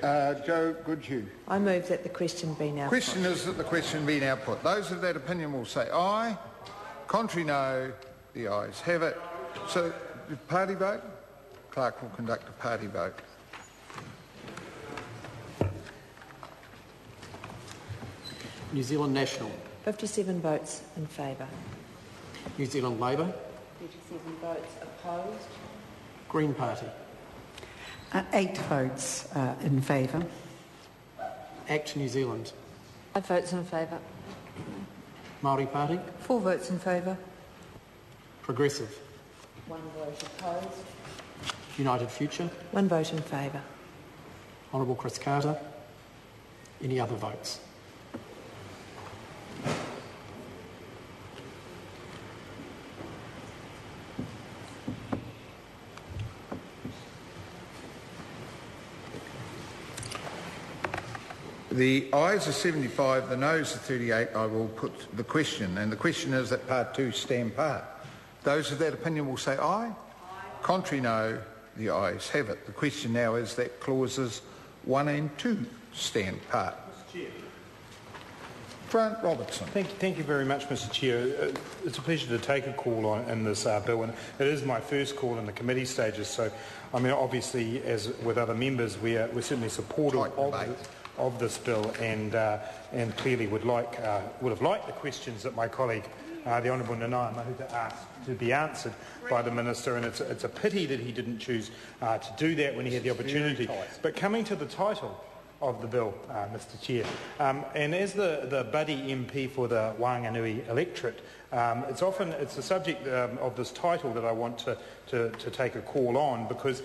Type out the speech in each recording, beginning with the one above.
Joe Goodhue. I move that the question be now Question is that the question be now put. Those of that opinion will say aye. Contrary, no. The ayes have it. So, party vote? Clerk will conduct a party vote. New Zealand National. 57 votes in favour. New Zealand Labour. 37 votes opposed. Green Party. 8 votes in favour. ACT New Zealand. 5 votes in favour. Māori Party. 4 votes in favour. Progressive. 1 vote opposed. United Future. 1 vote in favour. Honourable Chris Carter. Any other votes? The ayes are 75, the noes are 38. I will put the question, and the question is that part 2 stand part. Those of that opinion will say aye. Contrary, no. The ayes have it. The question now is that clauses 1 and 2 stand part. Mr. Chair. Grant Robertson. Thank you very much, Mr. Chair. It's a pleasure to take a call in this bill, and it is my first call in the committee stages. So, I mean, obviously, as with other members, we're certainly supportive of this bill, and clearly would have liked the questions that my colleague, the Honourable Nanaia Mahuta, asked to be answered by the Minister, and it's a pity that he didn't choose to do that when he had the opportunity. But coming to the title of the bill, Mr. Chair, and as the buddy MP for the Whanganui electorate, it's the subject of this title that I want to take a call on, because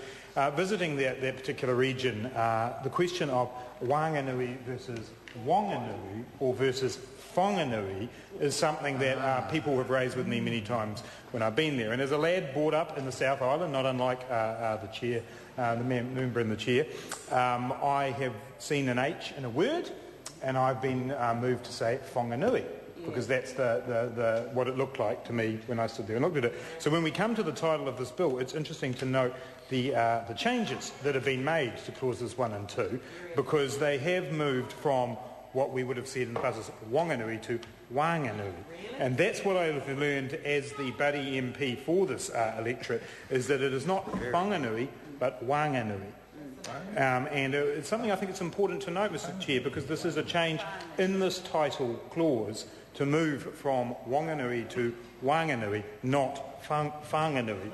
visiting that particular region, the question of Whanganui versus Whanganui or versus Whanganui is something that people have raised with me many times when I've been there. And as a lad brought up in the South Island, not unlike the chair, the member in the chair, I have seen an H in a word, and I've been moved to say Whanganui, because that's what it looked like to me when I stood there and looked at it. So when we come to the title of this bill, it's interesting to note the changes that have been made to clauses 1 and 2, because they have moved from what we would have said in the past as Whanganui to Whanganui. And that's what I have learned as the buddy MP for this electorate, is that it is not Whanganui but Whanganui. And it's something I think it's important to note, Mr. Chair, because this is a change in this title clause to move from Whanganui to Whanganui, not Whanganui.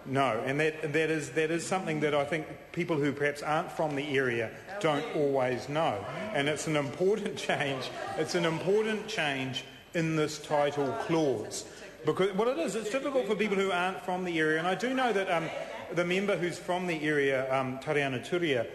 No, and that is something that I think people who perhaps aren't from the area don't always know. And it's an important change. It's an important change in this title clause. Because what it is, it's difficult for people who aren't from the area. And I do know that the member who's from the area, Tariana Turia,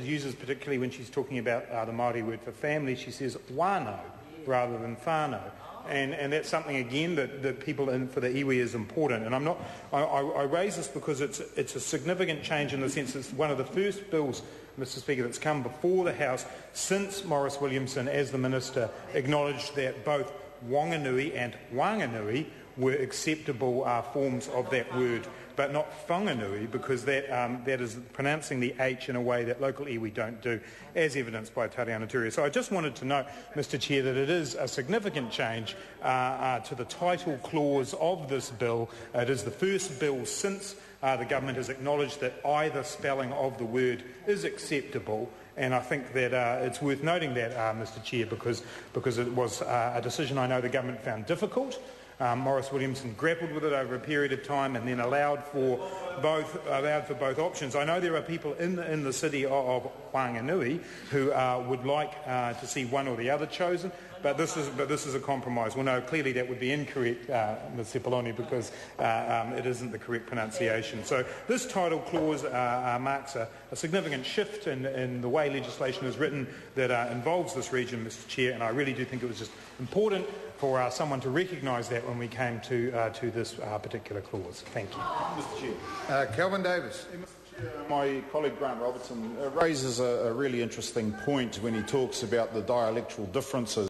uses particularly when she's talking about the Māori word for family, she says wānau rather than whānau. And that's something, again, that people for the iwi is important. And I raise this because it's a significant change in the sense it's one of the first bills, Mr. Speaker, that's come before the House since Maurice Williamson, as the Minister, acknowledged that both Whanganui and Whanganui were acceptable forms of that word, but not Whanganui, because that is pronouncing the H in a way that local iwi don't do, as evidenced by Tariana Turia. So I just wanted to note, Mr. Chair, that it is a significant change to the title clause of this bill. It is the first bill since the government has acknowledged that either spelling of the word is acceptable. And I think that it's worth noting that, Mr. Chair, because it was a decision I know the government found difficult. Maurice Williamson grappled with it over a period of time and then allowed for both options. I know there are people in the city of Whanganui who would like to see one or the other chosen, but this is a compromise. Well, no, clearly that would be incorrect, Ms. Cipollone, because it isn't the correct pronunciation. So this title clause marks a significant shift in the way legislation is written that involves this region, Mr. Chair, and I really do think it was just important for someone to recognise that when we came to this particular clause. Thank you. Mr. Chair. Kelvin Davis. Mr. Chair, my colleague Grant Robertson raises a really interesting point when he talks about the dialectal differences